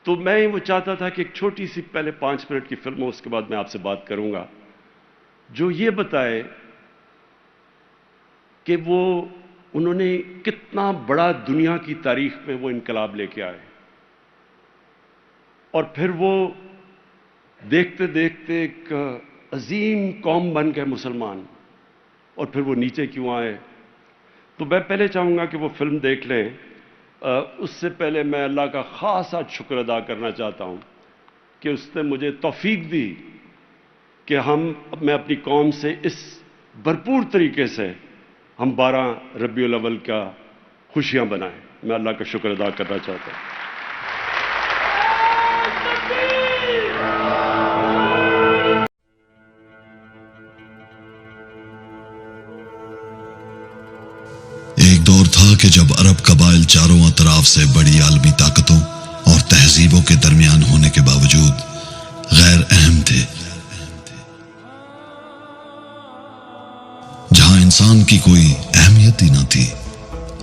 تو میں وہ چاہتا تھا کہ ایک چھوٹی سی پہلے 5 منٹ کی فلم ہو، اس کے بعد میں آپ سے بات کروں گا، جو یہ بتائے کہ انہوں نے کتنا بڑا دنیا کی تاریخ میں وہ انقلاب لے کے آئے، اور پھر وہ دیکھتے دیکھتے ایک عظیم قوم بن گئے مسلمان، اور پھر وہ نیچے کیوں آئے۔ تو میں پہلے چاہوں گا کہ وہ فلم دیکھ لیں۔ اس سے پہلے میں اللہ کا خاصا شکر ادا کرنا چاہتا ہوں کہ اس نے مجھے توفیق دی کہ میں اپنی قوم سے اس بھرپور طریقے سے ہم 12 ربیع الاول کا خوشیاں بنائیں۔ میں اللہ کا شکر ادا کرنا چاہتا ہوں۔ ایک دور تھا کہ جب عرب قبائل چاروں اطراف سے بڑی عالمی طاقتوں اور تہذیبوں کے درمیان ہونے کے باوجود غیر اہم تھے، جہاں انسان کی کوئی اہمیت ہی نہ تھی۔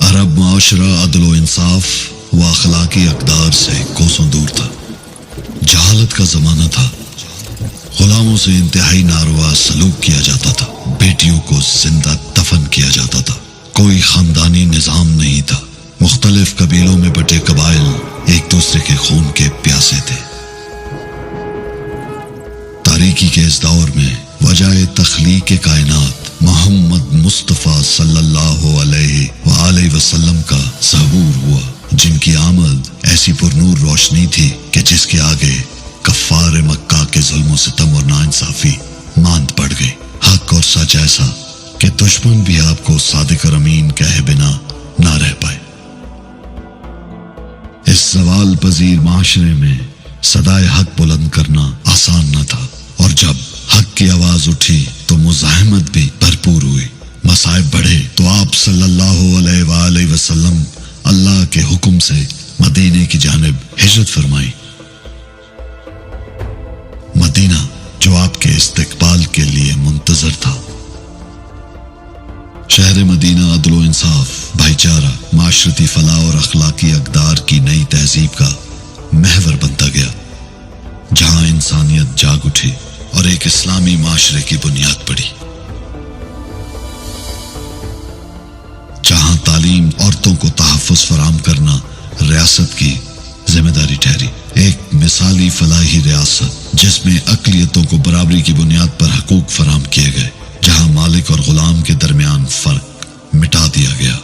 عرب معاشرہ عدل و انصاف و اخلاقی اقدار سے کوسوں دور تھا۔ جہالت کا زمانہ تھا، غلاموں سے انتہائی ناروا سلوک کیا جاتا تھا، بیٹیوں کو زندہ دفن کیا جاتا تھا، کوئی خاندانی نظام نہیں تھا، مختلف قبیلوں میں بٹے قبائل ایک دوسرے کے خون کے پیاسے تھے۔ تاریکی کے اس دور میں وجہ تخلیق کائنات محمد مصطفیٰ صلی اللہ علیہ وآلہ وسلم کا ظہور ہوا، جن کی آمد ایسی پرنور روشنی تھی کہ جس کے آگے کفار مکہ کے ظلم و ستم اور ناانصافی ماند پڑ گئی۔ حق اور سچ ایسا کہ دشمن بھی آپ کو صادق اور امین کہے بنا نہ رہ پائے۔ اس زوال پذیر معاشرے میں صدائے حق بلند کرنا آسان نہ تھا، اور جب حق کی آواز اٹھی تو مزاحمت بھی بھرپور ہوئی۔ مصائب بڑھے تو آپ صلی اللہ علیہ وآلہ وسلم اللہ کے حکم سے مدینے کی جانب ہجرت فرمائی۔ مدینہ جو آپ کے استقبال کے لیے منتظر تھا۔ شہر مدینہ عدل و انصاف، بھائی چارہ، معاشرتی فلاح اور اخلاقی اقدار کی نئی تہذیب کا محور بنتا گیا، جہاں انسانیت جاگ اٹھی اور ایک اسلامی معاشرے کی بنیاد پڑی، جہاں تعلیم عورتوں کو تحفظ فراہم کرنا ریاست کی ذمہ داری ٹھہری۔ ایک مثالی فلاحی ریاست جس میں اقلیتوں کو برابری کی بنیاد پر حقوق فراہم کیے گئے، جہاں مالک اور غلام کے درمیان فرق مٹا دیا گیا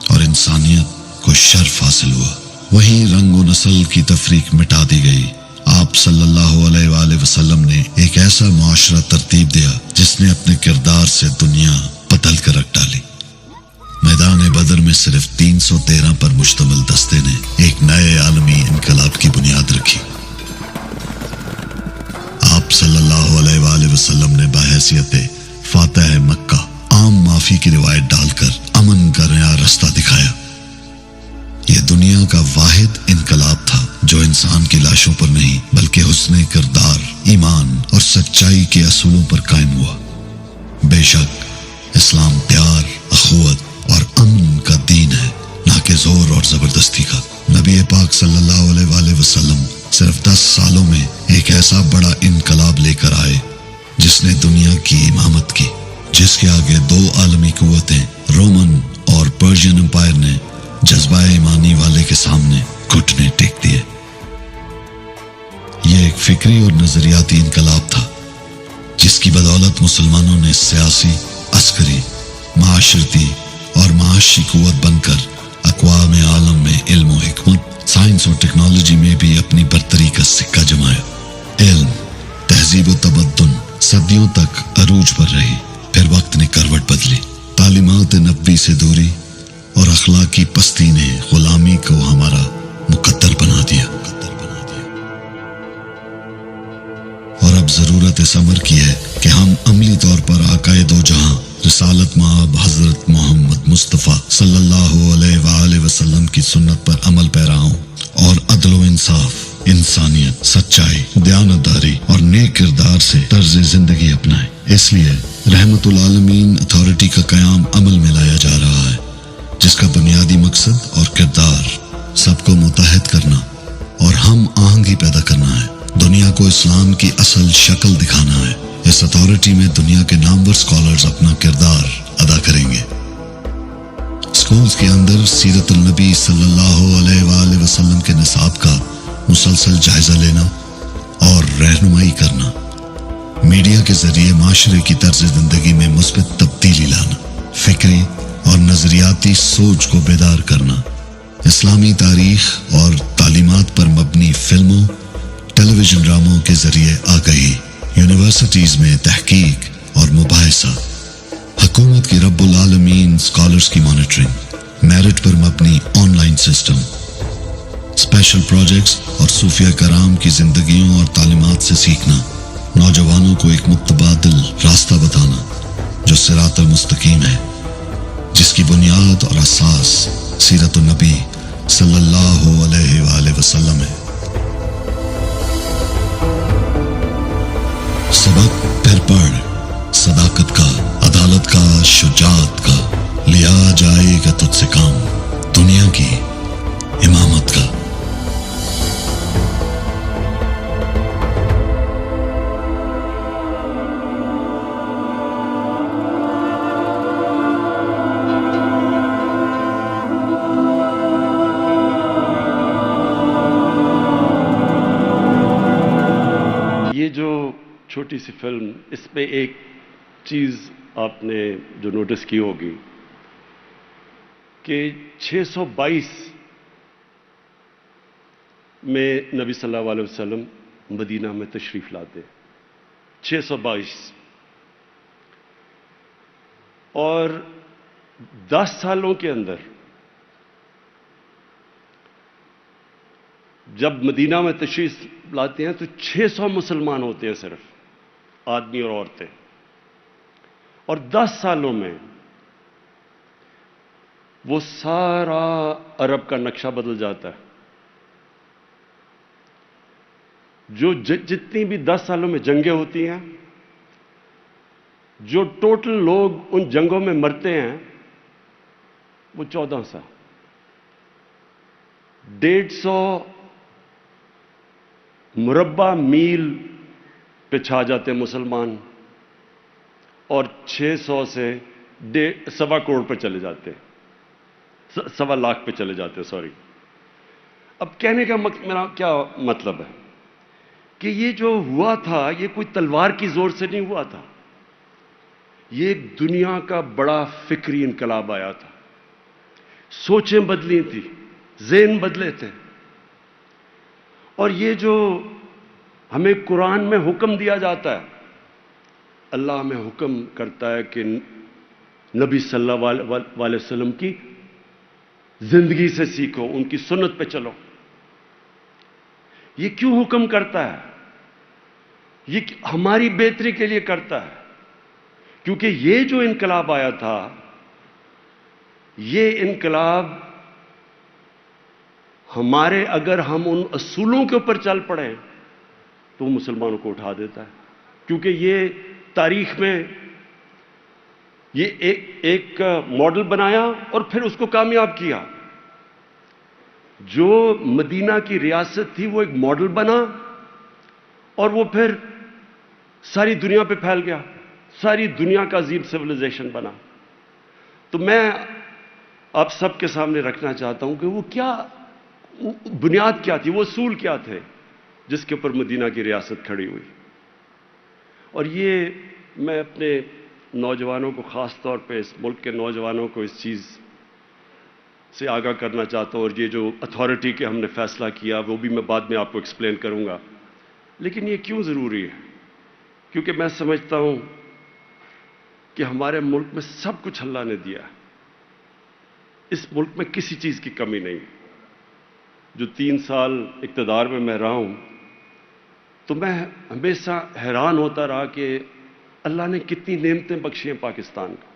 اور انسانیت کو شرف حاصل ہوا۔ وہیں رنگ و نسل کی تفریق مٹا دی گئی۔ آپ صلی اللہ علیہ وآلہ وسلم نے ایک ایسا معاشرہ ترتیب دیا جس نے اپنے کردار سے دنیا بدل کر رکھ ڈالی۔ میدان بدر میں صرف 313 پر مشتمل دستے نے ایک نئے عالمی انقلاب کی بنیاد رکھی۔ آپ صلی اللہ علیہ وآلہ وسلم نے بحیثیت فاتح مکہ عام معافی کی روایت ڈال کر امن کا نیا رستہ دکھایا۔ یہ دنیا کا واحد انقلاب تھا جو انسان کی لاشوں پر نہیں بلکہ حسن کردار، ایمان اور سچائی کے اصولوں پر قائم ہوا۔ بے شک اسلام پیار، اخوت اور امن کا دین ہے، نہ کہ زور اور زبردستی کا۔ نبی پاک صلی اللہ علیہ وآلہ وسلم صرف 10 سالوں میں ایک ایسا بڑا انقلاب لے کر آئے جس نے دنیا کی امامت کی، جس کے آگے 2 عالمی قوتیں رومن اور پرشین امپائر نے جذبہ ایمانی والے کے سامنے گھٹنے ٹیک دیے۔ یہ ایک فکری اور نظریاتی انقلاب تھا جس کی بدولت مسلمانوں نے سیاسی، عسکری، معاشرتی اور معاشی قوت بن کر اقوام عالم میں علم و حکمت، سائنس اور ٹیکنالوجی میں بھی اپنی برتری کا سکہ جمایا۔ علم، تہذیب و تمدن صدیوں تک عروج پر رہی، پھر وقت نے کروٹ بدلی۔ تعلیمات نبوی سے دوری اور اخلاقی پستی نے غلامی کو ہمارا مقدر بنا دیا، اور اب ضرورت اس امر کی ہے کہ ہم عملی طور پر آقائے دو جہاں رسالت مآب حضرت محمد مصطفیٰ صلی اللہ علیہ وآلہ وسلم کی سنت پر عمل پیرا ہوں اور عدل و انصاف، انسانیت، سچائی، دیانتداری اور نیک کردار سے طرز زندگی اپنائیں۔ اس لیے رحمت العالمین اتھارٹی کا قیام عمل میں لایا جا رہا ہے، جس کا بنیادی مقصد اور کردار سب کو متحد کرنا، اور ہم آہنگی پیدا کرنا ہے. دنیا کو اسلام کی اصل شکل دکھانا ہے. اس اتھارٹی میں دنیا کے نامور اسکالرز اپنا کردار ادا کریں گے. اسکولز کے اندر سیرت النبی صلی اللہ علیہ وآلہ وسلم کے نصاب کا مسلسل جائزہ لینا اور رہنمائی کرنا. میڈیا کے ذریعے معاشرے کی طرز زندگی میں مثبت تبدیلی لانا. فکری اور نظریاتی سوچ کو بیدار کرنا. اسلامی تاریخ اور تعلیمات پر مبنی فلموں، ٹیلی ویژن ڈراموں کے ذریعے آگہی. یونیورسٹیز میں تحقیق اور مباحثہ. حکومت کی رب العالمین اسکالرز کی مانیٹرنگ. میرٹ پر مبنی on line system. Special projects اور صوفیہ کرام کی زندگیوں اور تعلیمات سے سیکھنا. نوجوانوں کو ایک متبادل راستہ بتانا جو صراط المستقیم ہے، جس کی بنیاد اور اساس سیرت النبی صلی اللہ علیہ وآلہ وسلم ہے. سبق پھر پڑھ، صداقت کا، عدالت کا، شجاعت کا. لیا جائے گا تجھ سے کام، دنیا کی امامت کا. یہ جو چھوٹی سی فلم، اس پہ ایک چیز آپ نے جو نوٹس کی ہوگی کہ 622 میں نبی صلی اللہ علیہ وسلم مدینہ میں تشریف لاتے. 622 اور 10 سالوں کے اندر جب مدینہ میں تشریف لاتے ہیں تو 600 مسلمان ہوتے ہیں، صرف آدمی اور عورتیں. اور 10 سالوں میں وہ سارا عرب کا نقشہ بدل جاتا ہے. جو جتنی بھی 10 سالوں میں جنگیں ہوتی ہیں، جو ٹوٹل لوگ ان جنگوں میں مرتے ہیں وہ 1400. 150 مربع میل پہ چھا جاتے ہیں مسلمان، اور 600 سے 1.25 کروڑ پہ چلے جاتے ہیں، 1.25 لاکھ پہ چلے جاتے ہیں. سوری. اب کہنے کا میرا کیا مطلب ہے کہ یہ جو ہوا تھا یہ کوئی تلوار کی زور سے نہیں ہوا تھا. یہ ایک دنیا کا بڑا فکری انقلاب آیا تھا. سوچیں بدلی تھی، ذہن بدلے تھے. اور یہ جو ہمیں قرآن میں حکم دیا جاتا ہے، اللہ ہمیں حکم کرتا ہے کہ نبی صلی اللہ علیہ وسلم کی زندگی سے سیکھو، ان کی سنت پہ چلو. یہ کیوں حکم کرتا ہے؟ یہ ہماری بہتری کے لیے کرتا ہے. کیونکہ یہ جو انقلاب آیا تھا، یہ انقلاب ہمارے، اگر ہم ان اصولوں کے اوپر چل پڑیں تو وہ مسلمانوں کو اٹھا دیتا ہے. کیونکہ یہ تاریخ میں یہ ایک ماڈل بنایا اور پھر اس کو کامیاب کیا. جو مدینہ کی ریاست تھی وہ ایک ماڈل بنا اور وہ پھر ساری دنیا پہ پھیل گیا، ساری دنیا کا عظیم سویلائزیشن بنا. تو میں آپ سب کے سامنے رکھنا چاہتا ہوں کہ وہ کیا بنیاد کیا تھی، وہ اصول کیا تھے جس کے اوپر مدینہ کی ریاست کھڑی ہوئی. اور یہ میں اپنے نوجوانوں کو، خاص طور پہ اس ملک کے نوجوانوں کو اس چیز سے آگاہ کرنا چاہتا ہوں. اور یہ جو اتھارٹی کے ہم نے فیصلہ کیا وہ بھی میں بعد میں آپ کو ایکسپلین کروں گا. لیکن یہ کیوں ضروری ہے؟ کیونکہ میں سمجھتا ہوں کہ ہمارے ملک میں سب کچھ اللہ نے دیا ہے. اس ملک میں کسی چیز کی کمی نہیں. جو 3 سال اقتدار میں رہا ہوں تو میں ہمیشہ حیران ہوتا رہا کہ اللہ نے کتنی نعمتیں بخشی ہیں پاکستان کو.